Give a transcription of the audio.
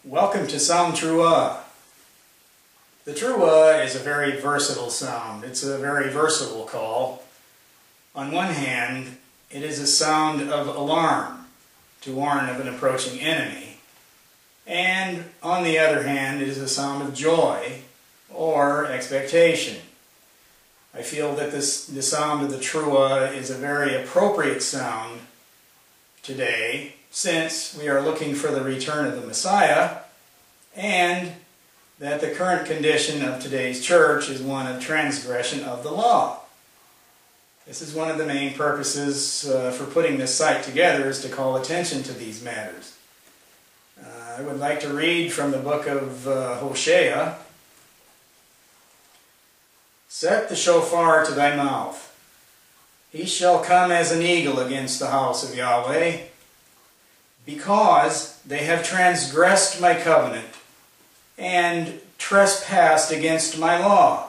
Welcome to Sound Teruah. The Teruah is a very versatile sound. It's a very versatile call. On one hand, it is a sound of alarm to warn of an approaching enemy. And on the other hand, it is a sound of joy or expectation. I feel that the sound of the Teruah is a very appropriate sound today, since we are looking for the return of the Messiah, and that the current condition of today's church is one of transgression of the law. This is one of the main purposes for putting this site together, is to call attention to these matters. I would like to read from the book of Hosea. Set the shofar to thy mouth. He shall come as an eagle against the house of Yahweh, because they have transgressed my covenant and trespassed against my law.